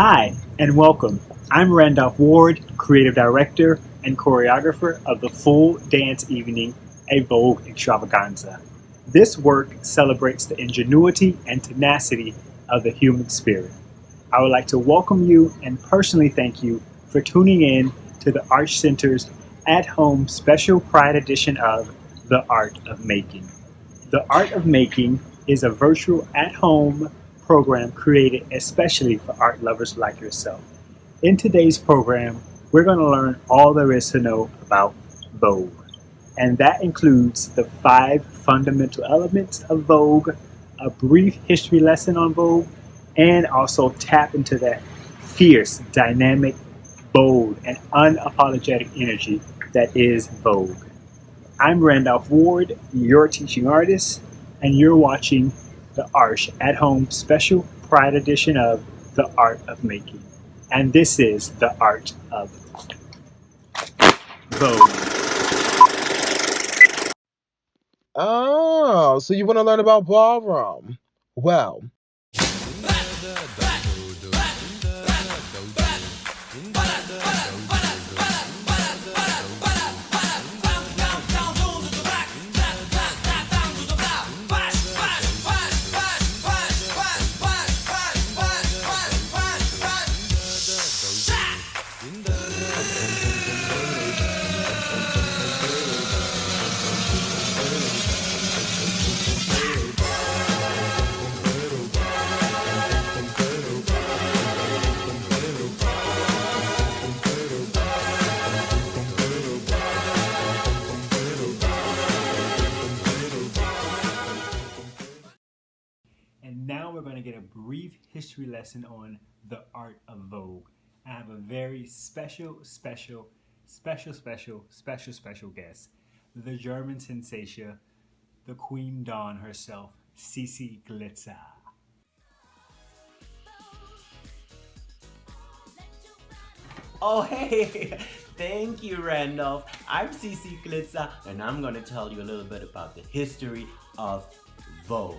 Hi, and welcome. I'm Randolph Ward, Creative Director and Choreographer of the full dance evening, A Vogue Extravaganza. This work celebrates the ingenuity and tenacity of the human spirit. I would like to welcome you and personally thank you for tuning in to the Arts Center's at-home special Pride edition of The Art of Making. The Art of Making is a virtual at-home program created especially for art lovers like yourself. In today's program, we're going to learn all there is to know about Vogue. And that includes the 5 fundamental elements of Vogue, a brief history lesson on Vogue, and also tap into that fierce, dynamic, bold, and unapologetic energy that is Vogue. I'm Randolph Ward, your teaching artist, and you're watching the Arch at Home special Pride edition of The Art of Making. And this is The Art of Vogue. Oh, so you want to learn about ballroom? Well, And now we're going to get a brief history lesson on the art of Vogue. I have a very special guest, the German sensation, the Queen Dawn herself, Cici Glitzer. Oh, hey! Thank you, Randolph. I'm Cici Glitzer, and I'm going to tell you a little bit about the history of Vogue.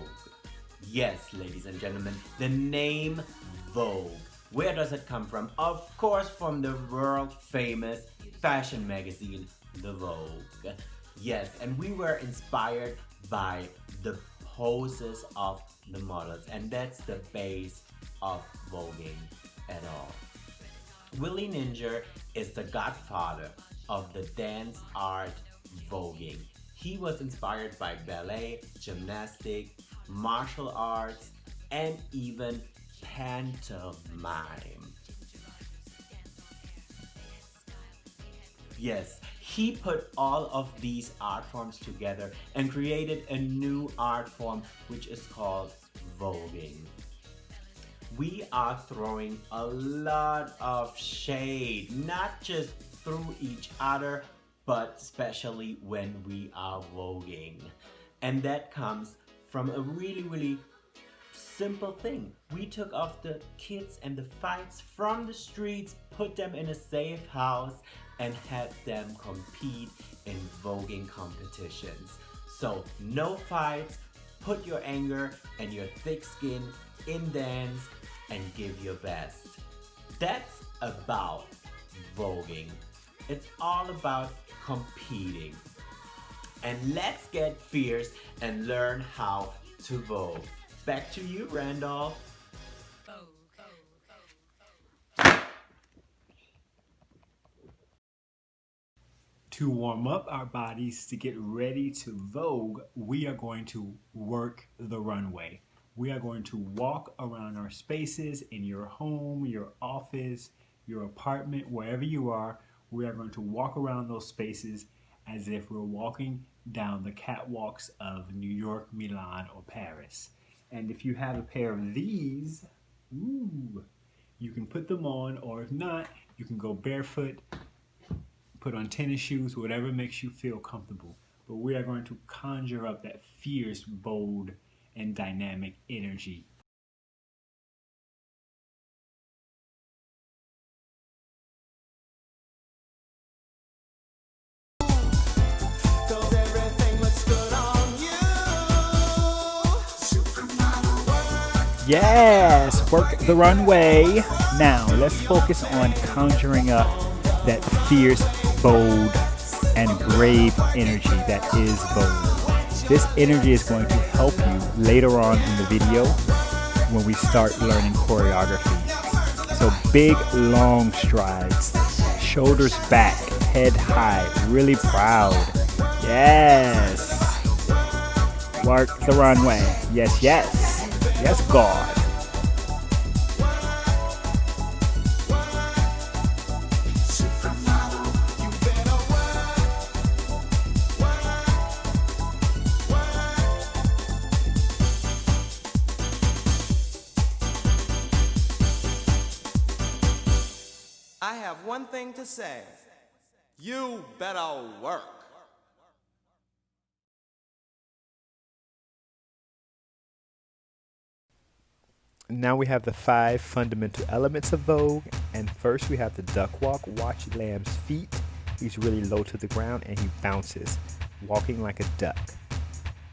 Yes, ladies and gentlemen, the name Vogue. Where does it come from? Of course, from the world-famous fashion magazine, The Vogue. Yes, and we were inspired by the poses of the models, and that's the base of voguing at all. Willie Ninja is the godfather of the dance art voguing. He was inspired by ballet, gymnastics, martial arts, and even pantomime. Yes, he put all of these art forms together and created a new art form which is called voguing. We are throwing a lot of shade, not just through each other, but especially when we are voguing. And that comes from a really simple thing. We took off the kids and the fights from the streets, put them in a safe house, and had them compete in voguing competitions. So no fights, put your anger and your thick skin in dance and give your best. That's about voguing. It's all about competing. And let's get fierce and learn how to vogue. Back to you, Randolph. To warm up our bodies to get ready to vogue, we are going to work the runway. We are going to walk around our spaces in your home, your office, your apartment, wherever you are. We are going to walk around those spaces as if we're walking down the catwalks of New York, Milan, or Paris. And if you have a pair of these, you can put them on, or if not, you can go barefoot, put on tennis shoes, whatever makes you feel comfortable. But we are going to conjure up that fierce, bold, and dynamic energy. Yes, work the runway. Now, let's focus on conjuring up that fierce, bold, and brave energy that is Vogue. This energy is going to help you later on in the video when we start learning choreography. So big, long strides, shoulders back, head high, really proud. Yes. Work the runway. Yes, yes. Yes, God. I have one thing to say. You better work. Now we have the 5 fundamental elements of Vogue, and first we have the duck walk. Watch Lamb's feet. He's really low to the ground and he bounces, walking like a duck.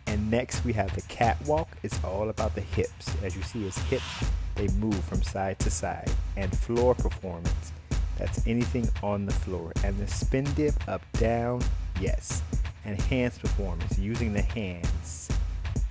And next we have the catwalk. It's all about the hips. As you see his hips, they move from side to side. And floor performance. That's anything on the floor. And the spin dip, up, down, yes. And hands performance, using the hands.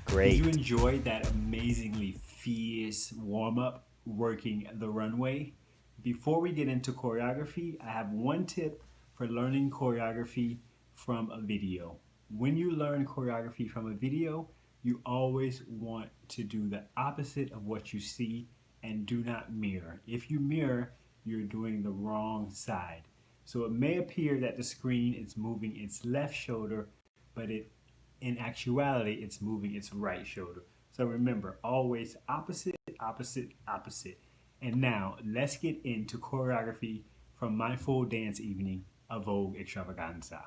Great. Did you enjoy that amazingly fierce warm-up working the runway? Before we get into choreography, I have one tip for learning choreography from a video. When you learn choreography from a video, you always want to do the opposite of what you see and do not mirror. If you mirror, you're doing the wrong side. So it may appear that the screen is moving its left shoulder, but in actuality, it's moving its right shoulder. So remember, always opposite, opposite, opposite. And now let's get into choreography from my full dance evening, a Vogue extravaganza.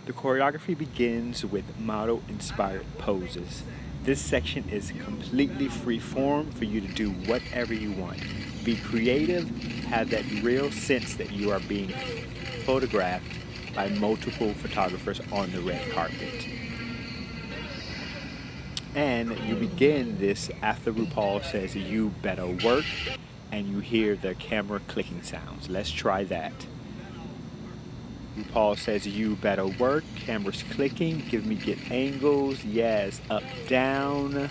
The choreography begins with model-inspired poses. This section is completely free form for you to do whatever you want. Be creative, have that real sense that you are being photographed by multiple photographers on the red carpet. And you begin this after RuPaul says you better work, and you hear the camera clicking sounds. Let's try that. RuPaul says you better work, camera's clicking, give me good angles, yes, up, down.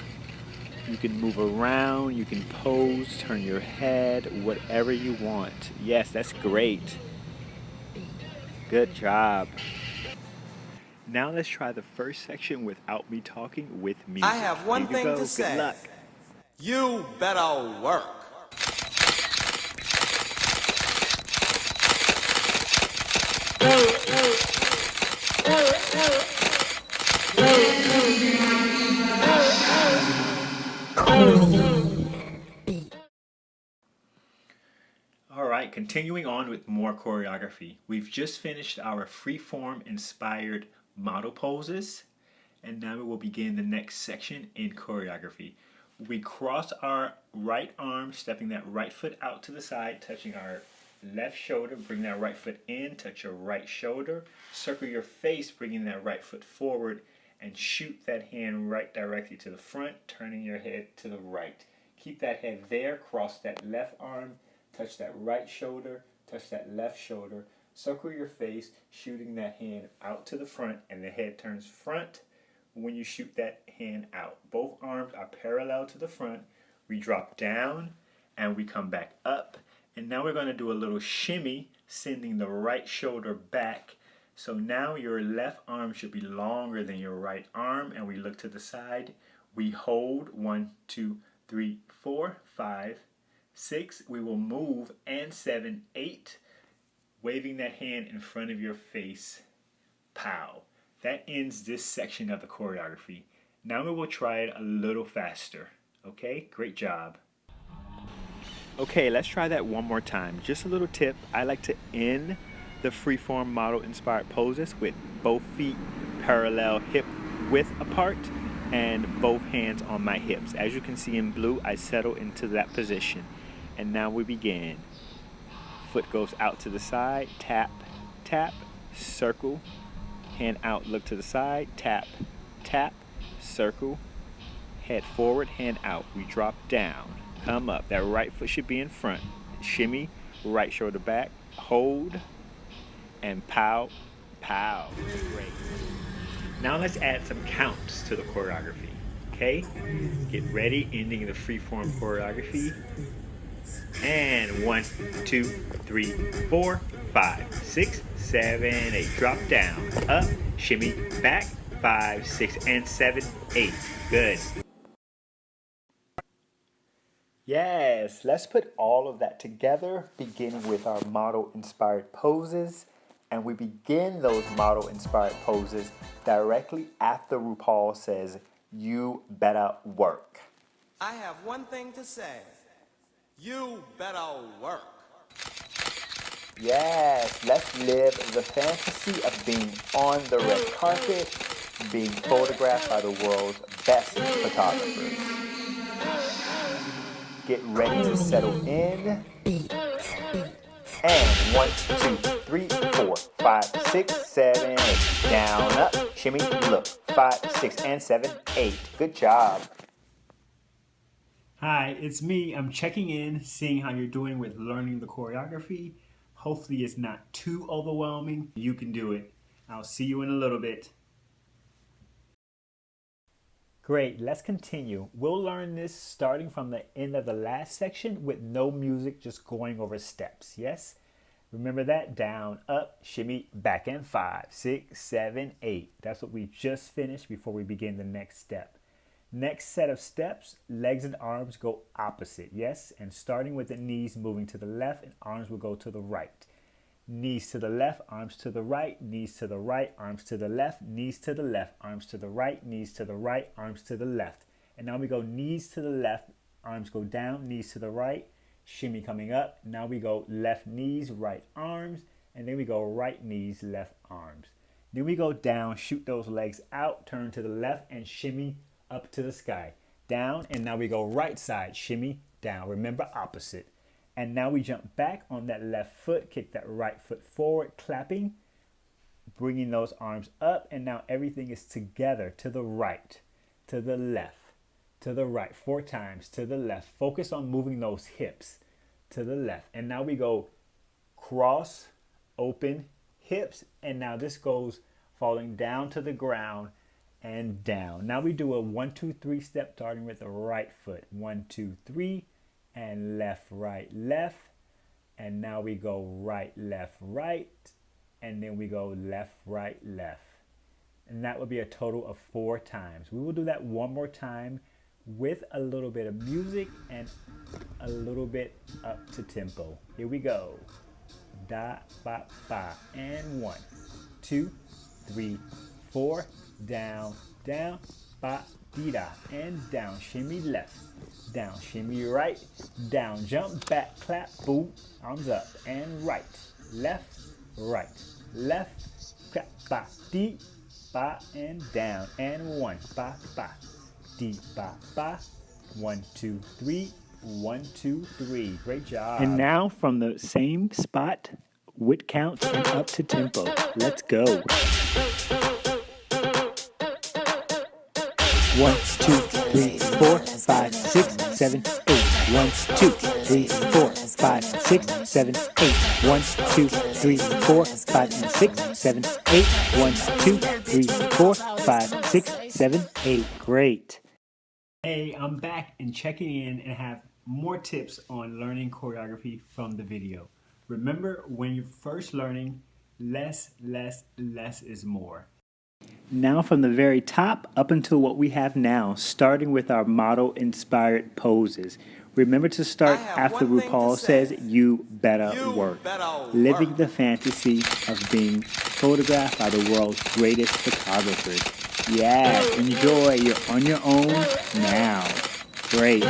You can move around, you can pose, turn your head, whatever you want. Yes, that's great. Good job. Now let's try the first section without me talking, with music. I have one thing to say. Good luck. You better work. Alright, continuing on with more choreography. We've just finished our freeform inspired model poses, and now we will begin the next section in choreography. We cross our right arm, stepping that right foot out to the side, touching our left shoulder, bring that right foot in, touch your right shoulder, circle your face, bringing that right foot forward, and shoot that hand right directly to the front, turning your head to the right. Keep that head there, cross that left arm, touch that right shoulder, touch that left shoulder, circle your face, shooting that hand out to the front, and the head turns front when you shoot that hand out. Both arms are parallel to the front. We drop down and we come back up. And now we're going to do a little shimmy, sending the right shoulder back. So now your left arm should be longer than your right arm, and we look to the side. We hold 1, 2, 3, 4, 5, 6. We will move, and 7, 8. Waving that hand in front of your face. Pow. That ends this section of the choreography. Now we will try it a little faster. Okay, great job. Okay, let's try that one more time. Just a little tip. I like to end the freeform model inspired poses with both feet parallel hip width apart and both hands on my hips. As you can see in blue, I settle into that position. And now we begin. Foot goes out to the side, tap, tap, circle, hand out, look to the side, tap, tap, circle, head forward, hand out. We drop down. come up. That right foot should be in front. Shimmy, right shoulder back, hold, and pow, pow. Great. Now let's add some counts to the choreography. Okay? Get ready, ending the freeform choreography. And 1, 2, 3, 4, 5, 6, 7, 8. Drop down, up, shimmy, back, 5, 6, and 7, 8. Good. Yes, let's put all of that together, beginning with our model-inspired poses. And we begin those model-inspired poses directly after RuPaul says, "You better work." I have one thing to say. You better work. Yes, let's live the fantasy of being on the red carpet, being photographed by the world's best photographers. Get ready to settle in. And 1, 2, 3, 4, 5, 6, 7, 8. Down, up, shimmy, look. 5, 6, and 7, 8. Good job. Hi, it's me. I'm checking in, seeing how you're doing with learning the choreography. Hopefully it's not too overwhelming. You can do it. I'll see you in a little bit. Great, let's continue. We'll learn this starting from the end of the last section with no music, just going over steps, yes? Remember that? Down, up, shimmy, back, and 5, 6, 7, 8. That's what we just finished before we begin the next step. Next set of steps, legs and arms go opposite, yes? And starting with the knees moving to the left and arms will go to the right. Knees to the left, arms to the right, knees to the right, arms to the left, knees to the left, arms to the right, knees to the right, arms to the left. And now we go knees to the left, arms go down, knees to the right, shimmy coming up. Now we go left knees, right arms, and then we go right knees, left arms. Then we go down, shoot those legs out, turn to the left, and shimmy up to the sky. Down, and now we go right side, shimmy, down. Remember, opposite. And now we jump back on that left foot, kick that right foot forward, clapping, bringing those arms up, and now everything is together, to the right, to the left, to the right, 4 times, to the left. Focus on moving those hips to the left. And now we go cross, open, hips, and now this goes falling down to the ground and down. Now we do a 1, 2, 3 step, starting with the right foot. 1, 2, 3. And left, right, left. And now we go right, left, right. And then we go left, right, left. And that will be a total of 4 times. We will do that one more time with a little bit of music and a little bit up to tempo. Here we go. Da, ba, ba. And 1, 2, 3, 4. Down, down, ba, dee, da. And down, shimmy left. Down, shimmy right, down, jump, back, clap, boom, arms up, and right, left, clap, ba, dee, ba, and down, and 1, ba, dee, ba, 1, 2, 3, 1, 2, 3. Great job. And now from the same spot, with counts and up to tempo. Let's go. 1, 2, 3, 4, 5, 6, 7, 8. 1, 2, 3, 4, 5, 6, 7, 8. 1, 2, 3, 4, 5, 6, 7, 8. 1, 2, 3, 4, 5, 6, 7, 8. Great. Hey, I'm back and checking in and have more tips on learning choreography from the video. Remember, when you're first learning, less is more. Now from the very top up until what we have now, starting with our model-inspired poses. Remember to start after RuPaul says, "You better work." Living the fantasy of being photographed by the world's greatest photographers. Yes, enjoy. You're on your own now. Great.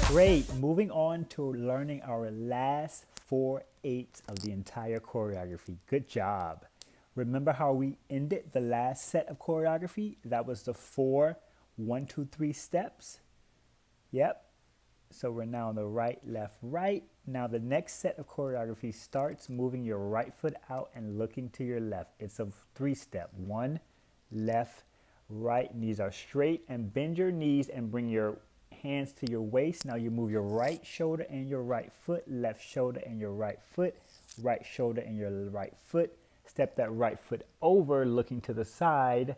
Great. Great. Moving on to learning our last 4/8 of the entire choreography. Good job. Remember how we ended the last set of choreography? That was the 4 1 2 3 steps. Yep. So we're now on the right, left, right. Now the next set of choreography starts moving your right foot out and looking to your left. It's a 3-step. 1, left, right. Knees are straight, and bend your knees and bring your hands to your waist. Now you move your right shoulder and your right foot, left shoulder and your right foot, right shoulder and your right foot. Step that right foot over, looking to the side,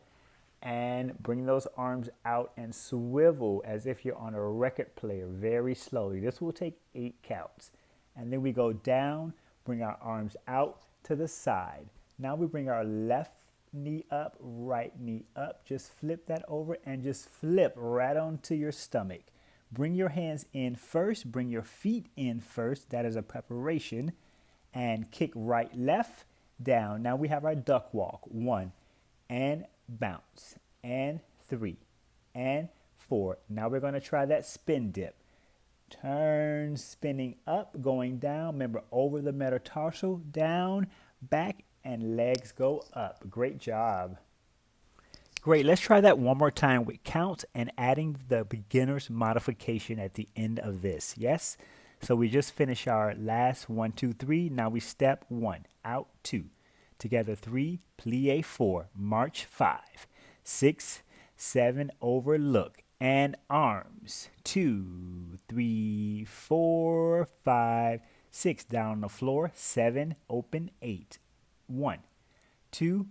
and bring those arms out and swivel as if you're on a record player very slowly. This will take 8 counts. And then we go down, bring our arms out to the side. Now we bring our left knee up, right knee up. Just flip that over and just flip right onto your stomach. Bring your hands in first, bring your feet in first. That is a preparation. And kick right, left, down. Now we have our duck walk. 1, and bounce, and 3, and 4. Now we're going to try that spin dip. Turn, spinning up, going down. Remember, over the metatarsal, down, back, and legs go up. Great job. Great. Let's try that one more time with counts and adding the beginner's modification at the end of this. Yes? So we just finished our last 1, 2, 3. Now we step 1, out 2. Together 3, plie 4, march 5, 6, 7, overlook, and arms. 2, 3, 4, 5, 6, down on the floor. 7, open, 8. 1, 2,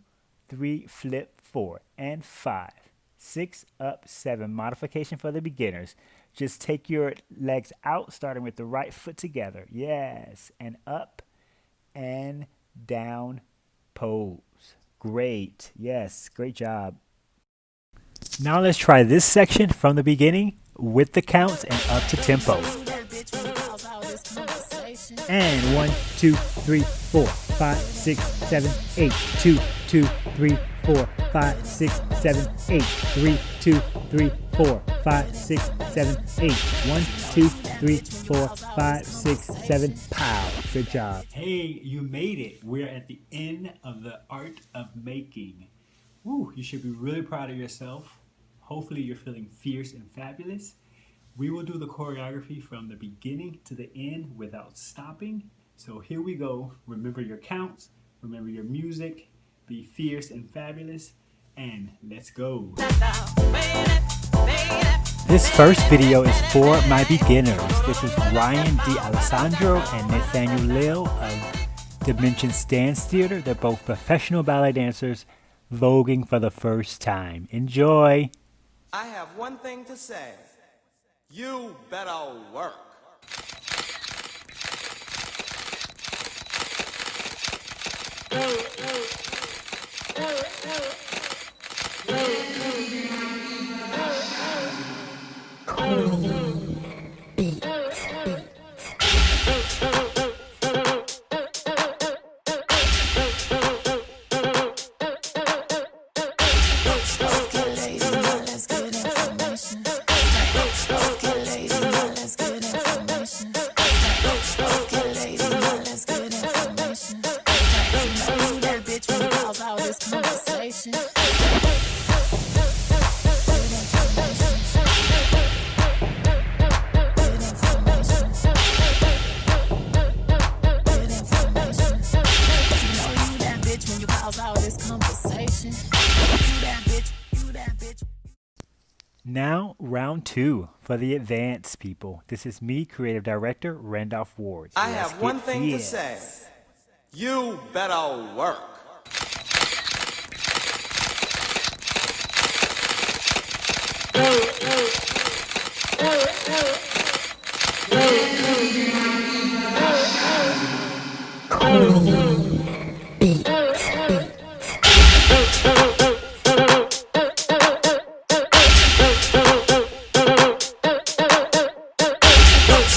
3, flip, 4, and 5, 6, up, 7. Modification for the beginners. Just take your legs out, starting with the right foot together. Yes, and up and down, pose. Great. Yes, great job. Now let's try this section from the beginning with the counts and up to tempo. And 1, 2, 3, 4, 5, 6, 7, 8. 2, 2, 3, 4, 5, 6, 7, 8. 3, 2, 3, 4, 5, 6, 7, 8. 1, 2, 3, 4, 5, 6, 7. Pow. Good job. Hey, you made it. We're at the end of the art of making. Woo, you should be really proud of yourself. Hopefully you're feeling fierce and fabulous. We will do the choreography from the beginning to the end without stopping. So here we go. Remember your counts, remember your music, be fierce and fabulous, and let's go. This first video is for my beginners. This is Ryan D'Alessandro and Nathaniel Lil of Dimensions Dance Theater. They're both professional ballet dancers voguing for the first time. Enjoy! I have one thing to say. You better work. Now, round 2 for the advanced people. This is me, creative director Randolph Ward. I have one thing to say. You better work.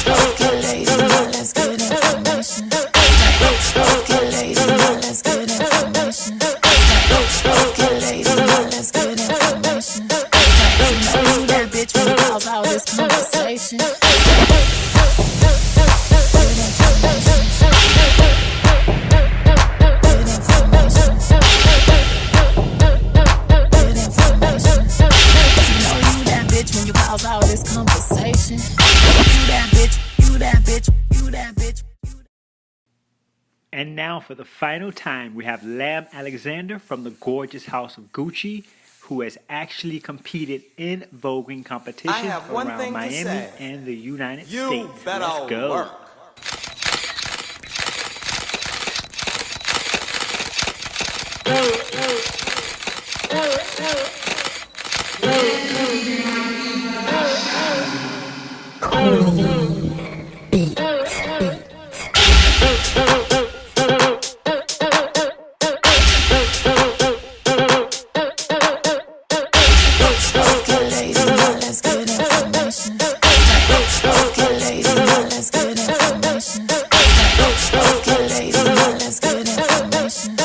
Okay, ladies, now let's get information. And now for the final time, we have Lamb Alexander from the gorgeous house of Gucci, who has actually competed in voguing competitions have one around thing to Miami say. and the United You States. better Let's go. work. Okay, lady, now let's get information. Okay, lady, now let's get information. Okay, lady, now let's get information.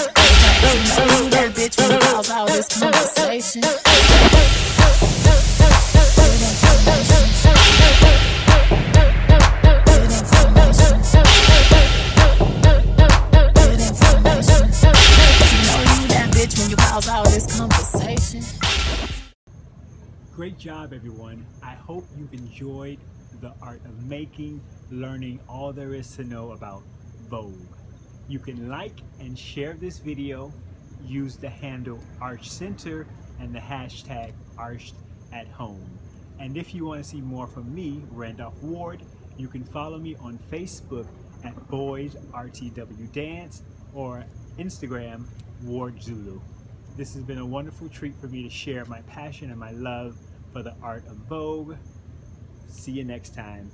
You know you that bitch when you cause all this conversation. Get information. You know you that bitch when you cause all this conversation. Great job, everyone. I hope you've enjoyed the art of making, learning all there is to know about Vogue. You can like and share this video, use the handle ArchCenter and the hashtag ArchedAtHome. And if you want to see more from me, Randolph Ward, you can follow me on Facebook at BoysRTWDance or Instagram Ward Zulu. This has been a wonderful treat for me to share my passion and my love for the art of Vogue. See you next time.